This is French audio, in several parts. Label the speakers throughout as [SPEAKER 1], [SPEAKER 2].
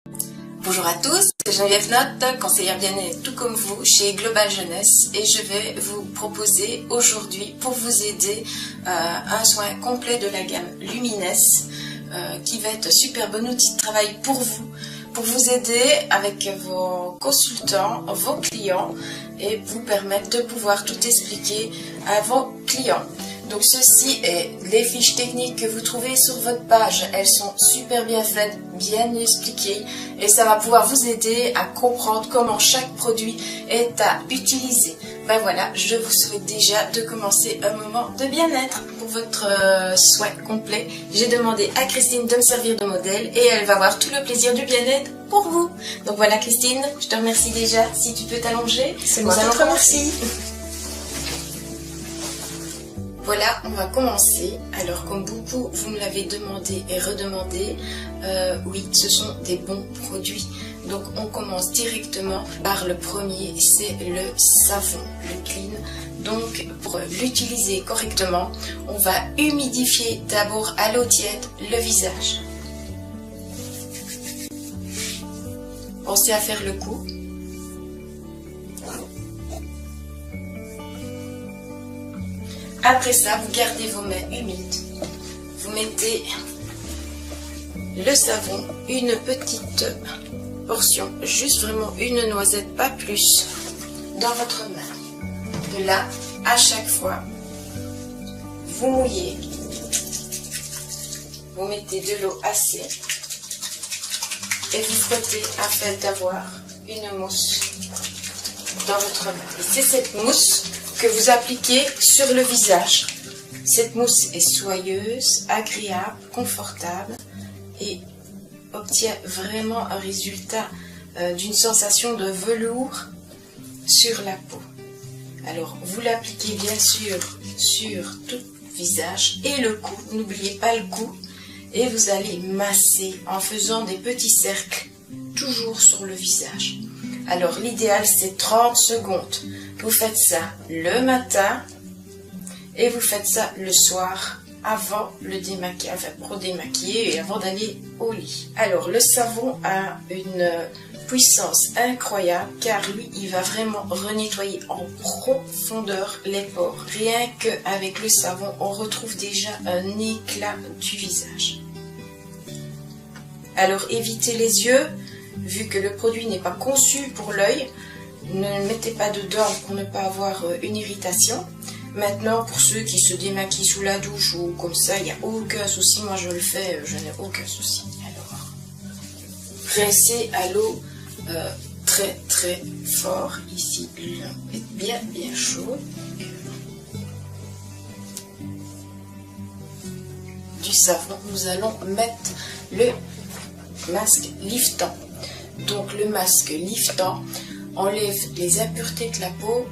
[SPEAKER 1] Bonjour à tous, c'est Geneviève Notte, conseillère bien-être tout comme vous chez Global Jeunesse et je vais vous proposer aujourd'hui pour vous aider un soin complet de la gamme Lumines qui va être un super bon outil de travail pour vous aider avec vos consultants, vos clients et vous permettre de pouvoir tout expliquer à vos clients. Donc ceci est les fiches techniques que vous trouvez sur votre page. Elles sont super bien faites, bien expliquées et ça va pouvoir vous aider à comprendre comment chaque produit est à utiliser. Ben voilà, je vous souhaite déjà de commencer un moment de bien-être pour votre soin complet. J'ai demandé à Christine de me servir de modèle et elle va avoir tout le plaisir du bien-être pour vous. Donc voilà Christine, je te remercie déjà. Si tu peux t'allonger,
[SPEAKER 2] c'est moi qui te remercie.
[SPEAKER 1] Voilà, on va commencer. Alors comme beaucoup vous me l'avez demandé et redemandé, oui, ce sont des bons produits. Donc on commence directement par le premier, c'est le savon, le clean. Donc pour l'utiliser correctement, on va humidifier d'abord à l'eau tiède le visage. Pensez à faire le coup. Après ça, vous gardez vos mains humides. Vous mettez le savon, une petite portion, juste vraiment une noisette, pas plus, dans votre main. De là, à chaque fois, vous mouillez. Vous mettez de l'eau assez et vous frottez afin d'avoir une mousse dans votre main. Et c'est cette mousse que vous appliquez sur le visage. Cette mousse est soyeuse, agréable, confortable et obtient vraiment un résultat d'une sensation de velours sur la peau. Alors vous l'appliquez bien sûr sur tout le visage et le cou, n'oubliez pas le cou, et vous allez masser en faisant des petits cercles toujours sur le visage. Alors l'idéal c'est 30 secondes. Vous faites ça le matin et vous faites ça le soir avant le démaquillage, enfin pour démaquiller et avant d'aller au lit. Alors le savon a une puissance incroyable car lui il va vraiment renettoyer en profondeur les pores. Rien qu'avec le savon on retrouve déjà un éclat du visage. Alors évitez les yeux. Vu que le produit n'est pas conçu pour l'œil, ne le mettez pas dedans pour ne pas avoir une irritation. Maintenant, pour ceux qui se démaquillent sous la douche ou comme ça, il n'y a aucun souci. Moi, je le fais, je n'ai aucun souci. Alors, pressez à l'eau très très fort. Ici, l'eau est bien bien chaude. Du savon, nous allons mettre le masque liftant. Donc le masque liftant enlève les impuretés de la peau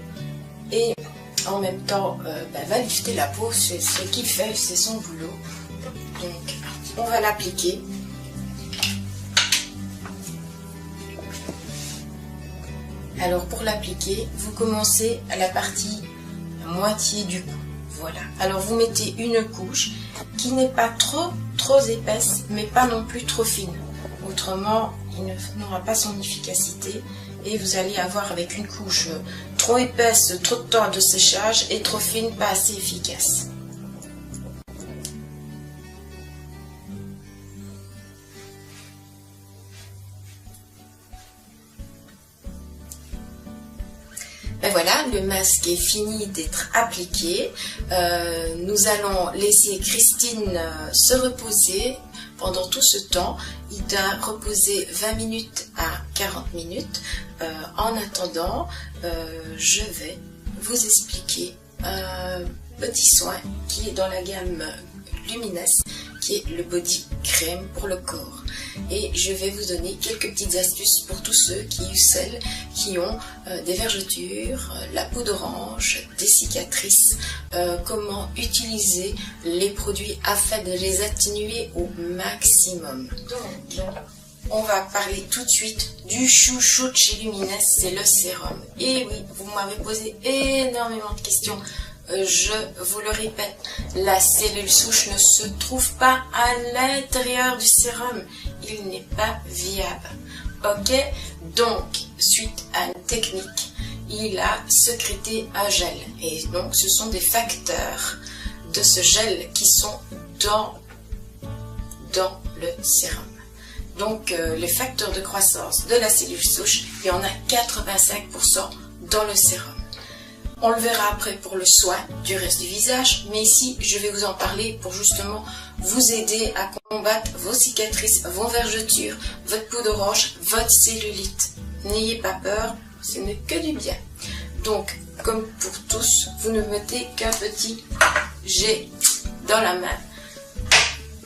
[SPEAKER 1] et en même temps va lifter la peau, c'est ce qu'il fait, c'est son boulot. Donc on va l'appliquer. Alors pour l'appliquer, vous commencez à la partie moitié du cou. Voilà. Alors vous mettez une couche qui n'est pas trop épaisse, mais pas non plus trop fine. Autrement, il n'aura pas son efficacité et vous allez avoir avec une couche trop épaisse, trop de temps de séchage et trop fine, pas assez efficace. Ben voilà, le masque est fini d'être appliqué. Nous allons laisser Christine se reposer. Pendant tout ce temps, il doit reposer 20 minutes à 40 minutes. En attendant, je vais vous expliquer un petit soin qui est dans la gamme Lumines, qui est le body crème pour le corps. Et je vais vous donner quelques petites astuces pour tous ceux ou celles qui ont des vergetures, la peau d'orange, des cicatrices, comment utiliser les produits afin de les atténuer au maximum. Donc, on va parler tout de suite du chouchou de chez Lumines, c'est le sérum. Et oui, vous m'avez posé énormément de questions je vous le répète, la cellule souche ne se trouve pas à l'intérieur du sérum. Il n'est pas viable. Ok? Donc, suite à une technique, il a sécrété un gel. Et donc, ce sont des facteurs de ce gel qui sont dans le sérum. Donc, les facteurs de croissance de la cellule souche, il y en a 85% dans le sérum. On le verra après pour le soin du reste du visage, mais ici, je vais vous en parler pour justement vous aider à combattre vos cicatrices, vos vergetures, votre peau d'orange, votre cellulite. N'ayez pas peur, ce n'est que du bien. Donc, comme pour tous, vous ne mettez qu'un petit jet dans la main.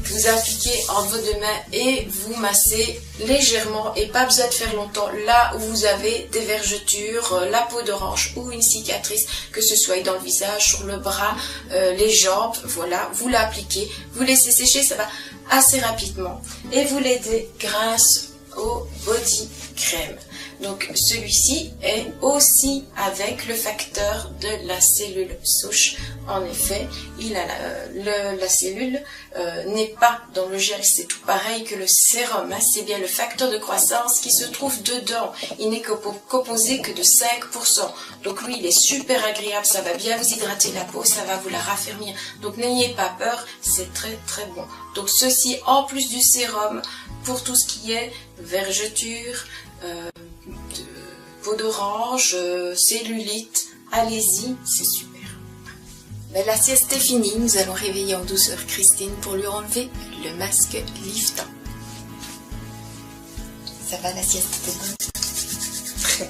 [SPEAKER 1] Vous appliquez entre vos deux mains et vous massez légèrement et pas besoin de faire longtemps là où vous avez des vergetures, la peau d'orange ou une cicatrice, que ce soit dans le visage, sur le bras, les jambes, voilà, vous l'appliquez, vous laissez sécher, ça va assez rapidement et vous l'aidez grâce au body crème. Donc celui-ci est aussi avec le facteur de la cellule souche. En effet, il a la cellule n'est pas dans le gel, c'est tout pareil que le sérum. Hein, c'est bien le facteur de croissance qui se trouve dedans. Il n'est composé que de 5%. Donc lui, il est super agréable, ça va bien vous hydrater la peau, ça va vous la raffermir. Donc n'ayez pas peur, c'est très très bon. Donc ceci, en plus du sérum, pour tout ce qui est vergeture, peau d'orange, cellulite, allez-y, c'est super. Mais la sieste est finie, nous allons réveiller en douceur Christine pour lui enlever le masque liftant. Ça va, la sieste était bonne? Très.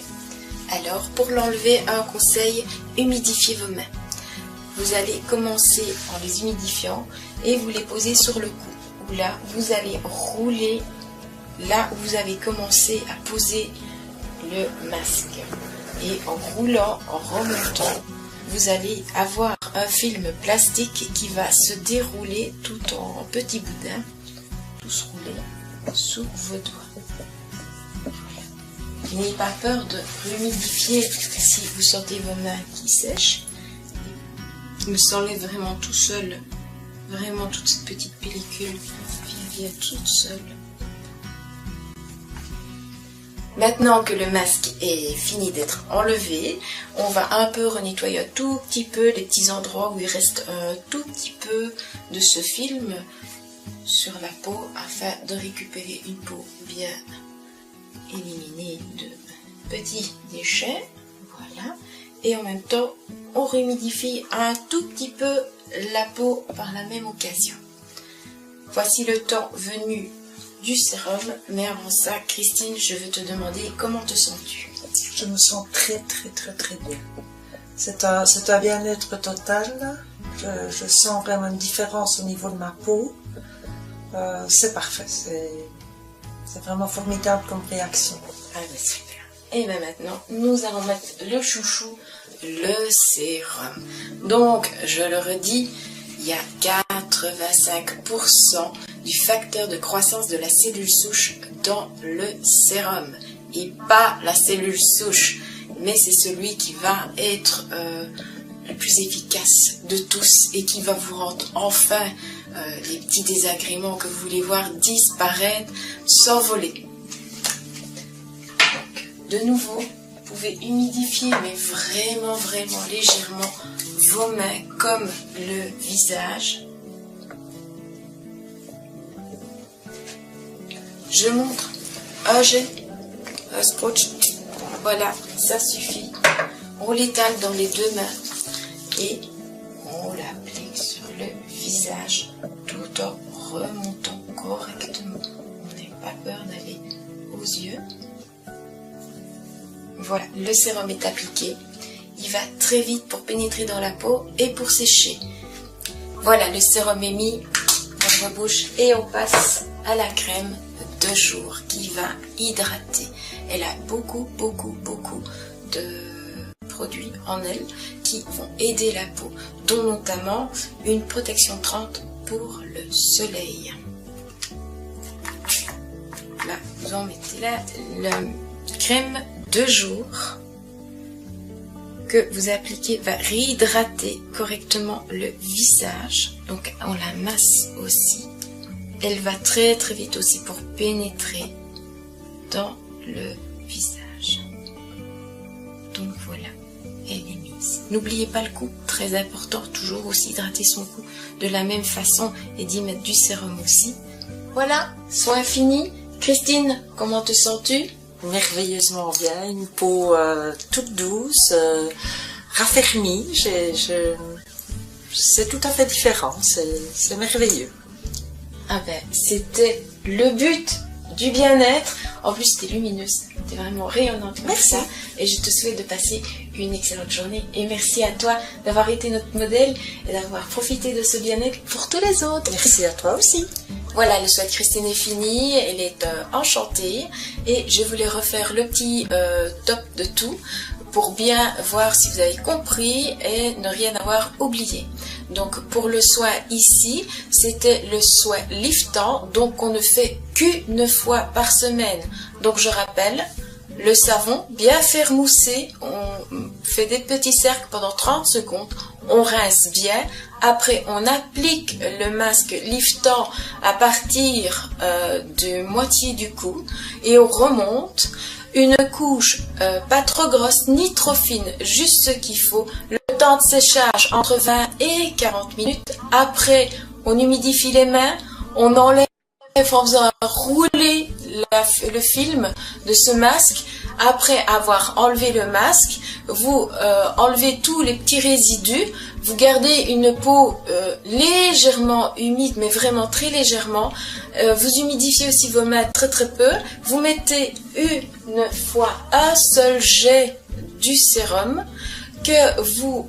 [SPEAKER 1] Alors, pour l'enlever, un conseil, humidifiez vos mains. Vous allez commencer en les humidifiant et vous les posez sur le cou. Là, vous allez rouler là où vous avez commencé à poser le masque. Et en roulant, en remontant, vous allez avoir un film plastique qui va se dérouler tout en petits boudins, tous roulés sous vos doigts. N'ayez pas peur de l'humidifier si vous sentez vos mains qui sèchent. Il s'enlève vraiment tout seul, vraiment toute cette petite pellicule vient toute seule. Maintenant que le masque est fini d'être enlevé, on va un peu renettoyer un tout petit peu les petits endroits où il reste un tout petit peu de ce film sur la peau afin de récupérer une peau bien éliminée de petits déchets. Voilà. Et en même temps, on réhumidifie un tout petit peu la peau par la même occasion. Voici le temps venu du sérum, mais avant ça, Christine, je veux te demander comment te sens-tu?
[SPEAKER 2] Je me sens très bien. C'est un bien-être total. Je sens vraiment une différence au niveau de ma peau. C'est parfait. C'est vraiment formidable comme réaction.
[SPEAKER 1] Ah ben super. Et bien maintenant, nous allons mettre le chouchou, le sérum. Donc, je le redis, il y a 85% du facteur de croissance de la cellule souche dans le sérum. Et pas la cellule souche, mais c'est celui qui va être le plus efficace de tous et qui va vous rendre enfin les petits désagréments que vous voulez voir disparaître, s'envoler. Donc, de nouveau, vous pouvez humidifier, mais vraiment légèrement vos mains comme le visage. Je montre un jet, un scotch, voilà, ça suffit. On l'étale dans les deux mains et on l'applique sur le visage tout en remontant correctement. On n'a pas peur d'aller aux yeux. Voilà, le sérum est appliqué. Il va très vite pour pénétrer dans la peau et pour sécher. Voilà, le sérum est mis dans la bouche et on passe à la crème de jour qui va hydrater. Elle a beaucoup de produits en elle qui vont aider la peau, dont notamment une protection 30 pour le soleil. Là, vous en mettez là la crème de jour. que vous appliquez va réhydrater correctement le visage. Donc on la masse aussi. Elle va très très vite aussi pour pénétrer dans le visage. Donc voilà, elle est mise. N'oubliez pas le cou, très important, toujours aussi hydrater son cou de la même façon et d'y mettre du sérum aussi. Voilà, soin fini. Christine, comment te sens-tu?
[SPEAKER 2] Merveilleusement bien, une peau toute douce, raffermie, c'est tout à fait différent, c'est merveilleux.
[SPEAKER 1] Ah ben, c'était le but du bien-être. En plus, t'es lumineuse, t'es vraiment rayonnante comme ça. Et je te souhaite de passer une excellente journée. Et merci à toi d'avoir été notre modèle et d'avoir profité de ce bien-être pour tous les autres.
[SPEAKER 2] Merci à toi aussi.
[SPEAKER 1] Voilà, le soin de Christine est fini, elle est enchantée. Et je voulais refaire le petit top de tout pour bien voir si vous avez compris et ne rien avoir oublié. Donc pour le soin ici, c'était le soin liftant, donc on ne fait qu'une fois par semaine. Donc je rappelle, le savon bien faire mousser, on fait des petits cercles pendant 30 secondes, on rince bien, après on applique le masque liftant à partir de moitié du cou et on remonte. Une couche pas trop grosse ni trop fine, juste ce qu'il faut. Le temps de séchage entre 20 et 40 minutes. Après, on humidifie les mains, on enlève en faisant rouler le film de ce masque. Après avoir enlevé le masque, vous enlevez tous les petits résidus. Vous gardez une peau légèrement humide, mais vraiment très légèrement. Vous humidifiez aussi vos mains très très peu. Vous mettez une fois un seul jet du sérum que vous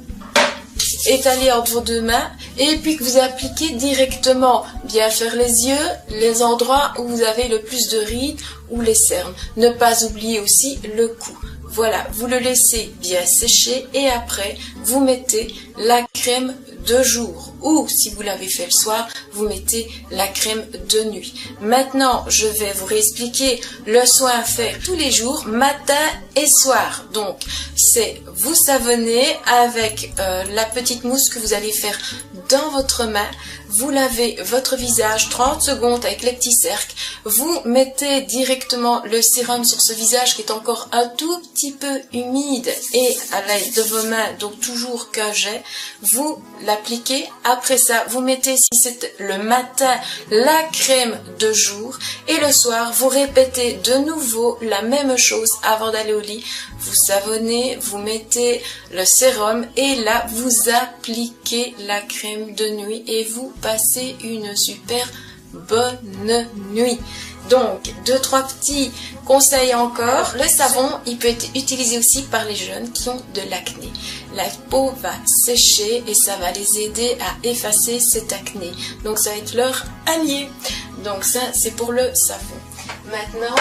[SPEAKER 1] étalez entre vos deux mains et puis que vous appliquez directement. Bien faire les yeux, les endroits où vous avez le plus de rides ou les cernes. Ne pas oublier aussi le cou. Voilà, vous le laissez bien sécher et après, vous mettez la crème de jour ou si vous l'avez fait le soir, vous mettez la crème de nuit. Maintenant, je vais vous réexpliquer le soin à faire tous les jours, matin et soir. Donc, c'est vous savonnez avec la petite mousse que vous allez faire dans votre main. Vous lavez votre visage 30 secondes avec les petits cercles. Vous mettez directement le sérum sur ce visage qui est encore un tout petit peu humide et à l'aide de vos mains, donc toujours qu'un jet, vous l'appliquez. Après ça, vous mettez, si c'est le matin, la crème de jour et le soir, vous répétez de nouveau la même chose avant d'aller au lit. Vous savonnez, vous mettez le sérum et là, vous appliquez la crème de nuit et vous passez une super bonne nuit. Donc, 2-3 petits conseils encore. Le savon, il peut être utilisé aussi par les jeunes qui ont de l'acné. La peau va sécher et ça va les aider à effacer cette acné. Donc, ça va être leur allié. Donc, ça, c'est pour le savon. Maintenant,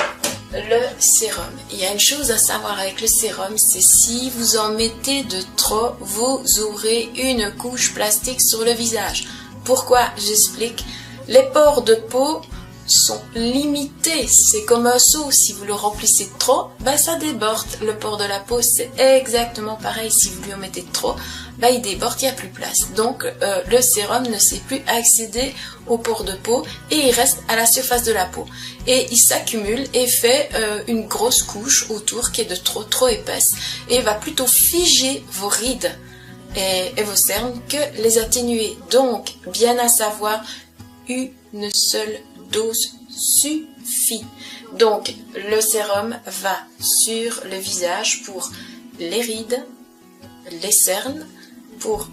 [SPEAKER 1] le sérum. Il y a une chose à savoir avec le sérum, c'est si vous en mettez de trop, vous aurez une couche plastique sur le visage. Pourquoi? J'explique. Les pores de peau sont limités. C'est comme un seau. Si vous le remplissez de trop, ben ça déborde. Le pore de la peau, c'est exactement pareil. Si vous lui en mettez de trop, ben il déborde, il n'y a plus de place. Donc, le sérum ne sait plus accéder aux pores de peau et il reste à la surface de la peau. Et il s'accumule et fait une grosse couche autour qui est de trop épaisse et va plutôt figer vos rides et vos cernes que les atténuer. Donc, bien à savoir, une seule dose suffit. Donc, le sérum va sur le visage pour les rides, les cernes, pour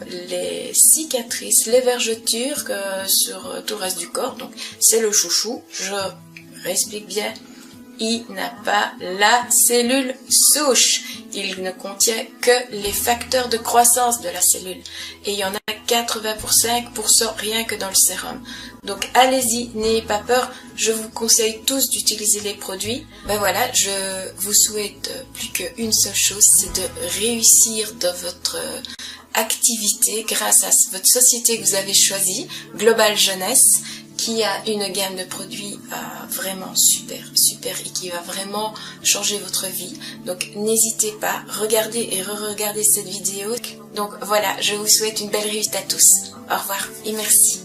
[SPEAKER 1] les cicatrices, les vergetures sur tout le reste du corps. Donc, c'est le chouchou. Je réexplique bien. Il n'a pas la cellule souche. Il ne contient que les facteurs de croissance de la cellule. Et il y en a 85% rien que dans le sérum. Donc allez-y, n'ayez pas peur. Je vous conseille tous d'utiliser les produits. Ben voilà, je vous souhaite plus qu'une seule chose, c'est de réussir dans votre activité grâce à votre société que vous avez choisie, Global Jeunesse, qui a une gamme de produits vraiment super et qui va vraiment changer votre vie. Donc n'hésitez pas, regardez et re-regardez cette vidéo. Donc voilà, je vous souhaite une belle réussite à tous. Au revoir et merci.